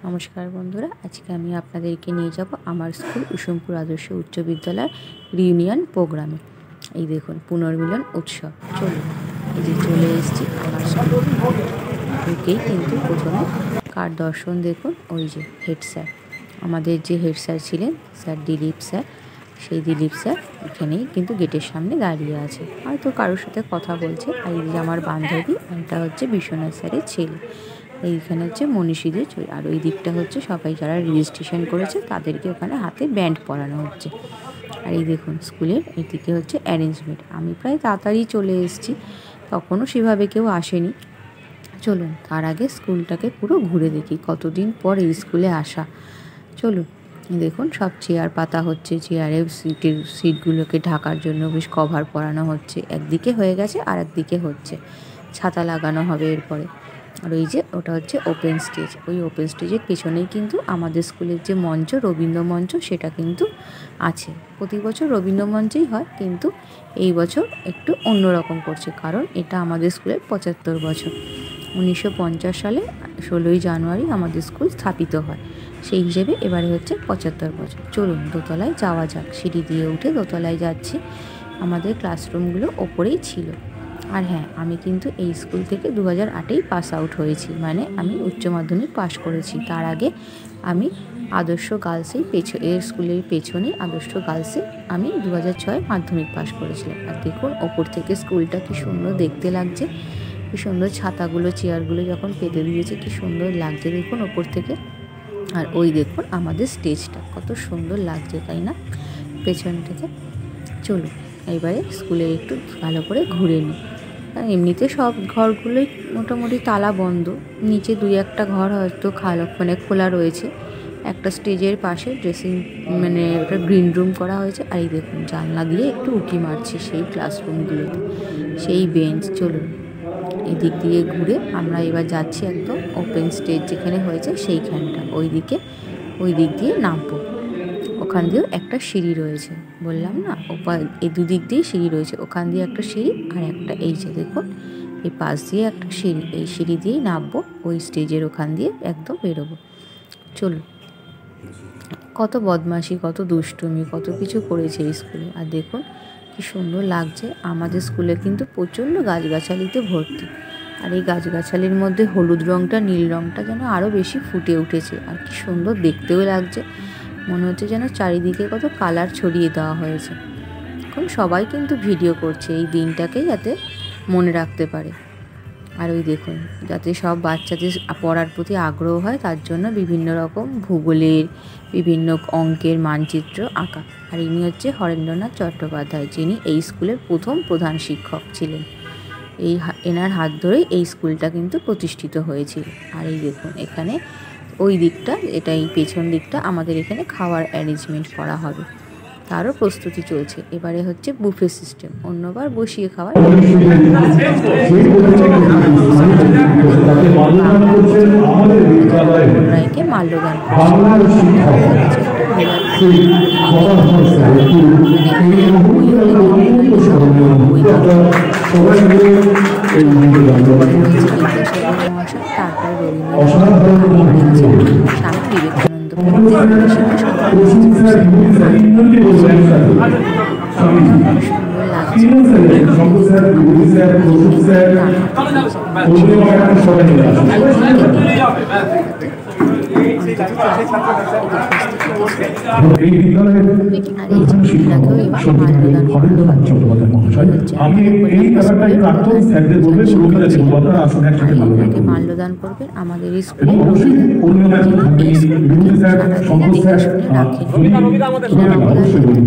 নমস্কার বন্ধুরা, আজকে আমি আপনাদেরকে নিয়ে যাব আমার স্কুল কুসুমপুর আদর্শ উচ্চ বিদ্যালয়ের রিউনিয়ন প্রোগ্রামে। এই দেখুন, পুনর্মিলন উৎসব। চলুন, এই যে চলে এসেছি আমার স্কুল। ঢুকেই কিন্তু প্রথমে কার দর্শন দেখুন, ওই যে হেড স্যার, আমাদের যে হেড স্যার ছিলেন স্যার দিলীপ স্যার, সেই দিলীপ স্যার এখানেই কিন্তু গেটের সামনে দাঁড়িয়ে আছে, হয়তো কারোর সাথে কথা বলছে। আর এই যে আমার বান্ধবী, এটা হচ্ছে বিশ্বনাথ স্যারের ছেলে। এইখানে হচ্ছে মনীষীদের ছবি, আর ওই দিকটা হচ্ছে সবাই যারা রেজিস্ট্রেশন করেছে তাদেরকে ওখানে হাতে ব্যান্ড পরানো হচ্ছে। আর এই দেখুন স্কুলের এদিকে হচ্ছে অ্যারেঞ্জমেন্ট। আমি প্রায় তাড়াতাড়ি চলে এসেছি, তখনও সেভাবে কেউ আসেনি। চলুন তার আগে স্কুলটাকে পুরো ঘুরে দেখি, কতদিন পর এই স্কুলে আসা। চলুন, দেখুন সব চেয়ার পাতা হচ্ছে, চেয়ারের সিটগুলোকে ঢাকার জন্য বেশ কভার পরানো হচ্ছে। একদিকে হয়ে গেছে, আর একদিকে হচ্ছে, ছাতা লাগানো হবে এরপরে। আর ওই যে ওটা হচ্ছে ওপেন স্টেজ, ওই ওপেন স্টেজের পেছনেই কিন্তু আমাদের স্কুলের যে মঞ্চ, রবীন্দ্র মঞ্চ, সেটা কিন্তু আছে। প্রতি বছর রবীন্দ্র মঞ্চেই হয়, কিন্তু এই বছর একটু অন্যরকম করছে, কারণ এটা আমাদের স্কুলের 75 বছর। 1950 সালে 16ই জানুয়ারি আমাদের স্কুল স্থাপিত হয়, সেই হিসেবে এবারে হচ্ছে 75 বছর। চলুন দোতলায় যাওয়া যাক। সিঁড়ি দিয়ে উঠে দোতলায় যাচ্ছি। আমাদের ক্লাসরুমগুলো ওপরেই ছিল। আর হ্যাঁ, আমি কিন্তু এই স্কুল থেকে 2008-এই পাস আউট হয়েছি, মানে আমি উচ্চ মাধ্যমিক পাশ করেছি। তার আগে আমি আদর্শ গার্লসেই এর স্কুলের পেছনে আদর্শ গার্লসে আমি 2006 মাধ্যমিক পাশ করেছিলাম। আর দেখুন ওপর থেকে স্কুলটা কি সুন্দর দেখতে লাগছে, কি সুন্দর ছাতাগুলো, চেয়ারগুলো যখন পেতে দিয়েছে কি সুন্দর লাগছে দেখুন ওপর থেকে। আর ওই দেখুন আমাদের স্টেজটা কত সুন্দর লাগছে, তাই না, পেছন থেকে। চলুন এবারে স্কুলে একটু ভালো করে ঘুরে নিই। এমনিতে সব ঘরগুলোই মোটামুটি তালা বন্ধ, নিচে 2-1টা ঘর হয়তো খোলা রয়েছে। একটা স্টেজের পাশে একটা গ্রিন রুম করা হয়েছে। আর এই দেখুন জানলা দিয়ে একটু উঁকি মারছে সেই ক্লাসরুমগুলোতে, সেই বেঞ্চ। চলুন এদিক দিয়ে ঘুরে আমরা এবার যাচ্ছি একদম ওপেন স্টেজ যেখানে হয়েছে সেইখানটা, ওই দিক দিয়ে নামবো। ওখান দিয়েও একটা সিঁড়ি রয়েছে, বললাম না, এই দুদিক দিয়ে সিঁড়ি রয়েছে, ওখান দিয়ে একটা সিঁড়ি, আর একটা এই যে দেখুন এই পাশ দিয়ে একটা সিঁড়ি, এই সিঁড়ি দিয়েই নামবো, ওই স্টেজের ওখান দিয়ে একদম বেরোবো। চলুন, কত বদমাশি, কত দুষ্টুমি, কত কিছু করেছে এই স্কুলে। আর দেখুন কি সুন্দর লাগছে। আমাদের স্কুলে কিন্তু প্রচণ্ড গাছগাছালিতে ভর্তি, আর এই গাছগাছালির মধ্যে হলুদ রঙটা, নীল রঙটা যেন আরও বেশি ফুটে উঠেছে, আর কি সুন্দর দেখতেও লাগছে। মনে হচ্ছে যেন চারিদিকে কত কালার ছড়িয়ে দেওয়া হয়েছে। এখন সবাই কিন্তু ভিডিও করছে এই দিনটাকে, যাতে মনে রাখতে পারে। আর ওই দেখুন, যাতে সব বাচ্চাদের পড়ার প্রতি আগ্রহ হয়, তার জন্য বিভিন্ন রকম ভূগোলের, বিভিন্ন অঙ্কের মানচিত্র আঁকা। আর ইনি হচ্ছে হরেন্দ্রনাথ চট্টোপাধ্যায়, যিনি এই স্কুলের প্রথম প্রধান শিক্ষক ছিলেন। এনার হাত ধরেই এই স্কুলটা কিন্তু প্রতিষ্ঠিত হয়েছিল। আর এই দেখুন এখানে ওই দিকটা, এটা এই পেছন দিকটা আমাদের এখানে খাওয়ার অ্যারেঞ্জমেন্ট করা হবে, তারও প্রস্তুতি চলছে। এবারে হচ্ছে বুফে সিস্টেম, অন্যবার বসিয়ে খাওয়ার। রায়কে মাল্যদান তারপরে স্বামী বিবেকানন্দ মাল্যদান করবেন আমাদের স্কুলে।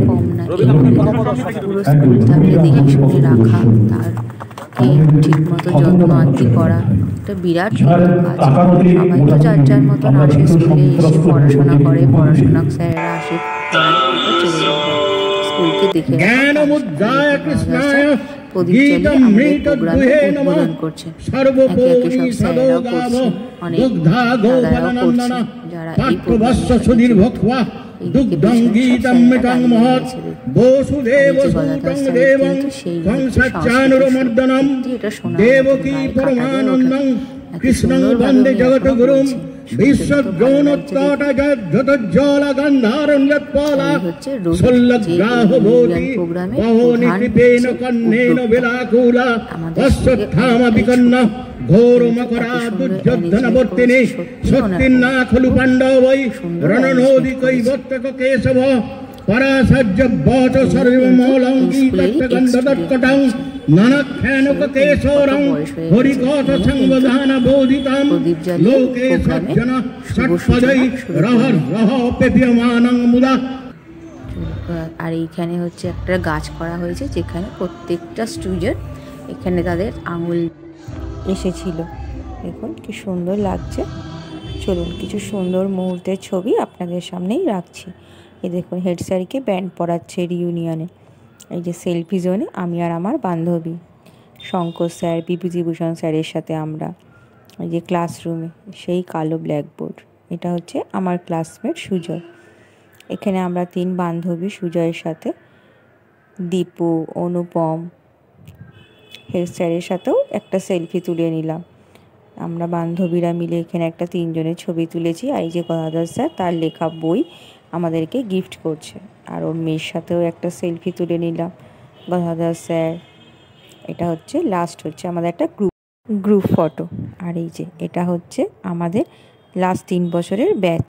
কম না, পুরো স্কুলটাকে দেখে শুনে রাখা, তারকে ঠিক মতো যত্ন আত্তি করা, একটা বিরাট কাজ। সবাই তো যার যার মতন আসে স্কুলে, এসে পড়াশোনা করে, পড়াশোনা স্যারেরা আসে, চলে যাবে স্কুলকে দেখে প্রদীপ জ্বালিয়ে আমাদের প্রোগ্রামে উদ্বোধন করছে। একে একে সব স্যারেরাও করছে, অনেক দাদারাও করছে, যারা এই ঘোর মকরা দুর্যোধনবর্তিনী সত্যিন্না খলু পাণ্ডবৈ রণনোদিকৈবর্তক কেশব পরাসজ্জ বচ সর্বমৌলঙ্গীতগন্ধদৎকটং নানাখ্যানক কেশরং হরিকথ সংবধান বোধিতাম লোকে সজ্জন ষটপদৈ রহ রহ পেপ্যমানং মুদা। আর এইখানে হচ্ছে একটা গাছ করা হয়েছে যেখানে প্রত্যেকটা স্টুডেন্ট এখানে তাদের আঙুল এসেছিল। দেখুন কি সুন্দর লাগছে। চলুন কিছু সুন্দর মুহূর্তের ছবি আপনাদের সামনেই রাখছি। এই দেখুন হেড স্যারকে ব্যান্ড পড়াচ্ছে রিউনিয়নে। এই যে সেলফি জোনে আমি আর আমার বান্ধবী, শঙ্কর স্যার, বিভূতিভূষণ স্যারের সাথে আমরা। এই যে ক্লাসরুমে সেই কালো ব্ল্যাকবোর্ড, এটা হচ্ছে আমার ক্লাসমেট সুজয়। এখানে আমরা 3 বান্ধবী সুজয়ের সাথে, দীপু, অনুপম, হেড স্যারের সাথেও একটা সেলফি তুলে নিলাম। আমরা বান্ধবীরা মিলে এখানে একটা 3 জনের ছবি তুলেছি। আর এই যে গদাধর স্যার তার লেখা বই আমাদেরকে গিফট করছে। আর ওর মেয়ের সাথেও একটা সেলফি তুলে নিলাম গদাধর স্যার। এটা হচ্ছে লাস্ট হচ্ছে আমাদের একটা গ্রুপ ফটো। আর এই যে এটা হচ্ছে আমাদের লাস্ট 3 বছরের ব্যাচ।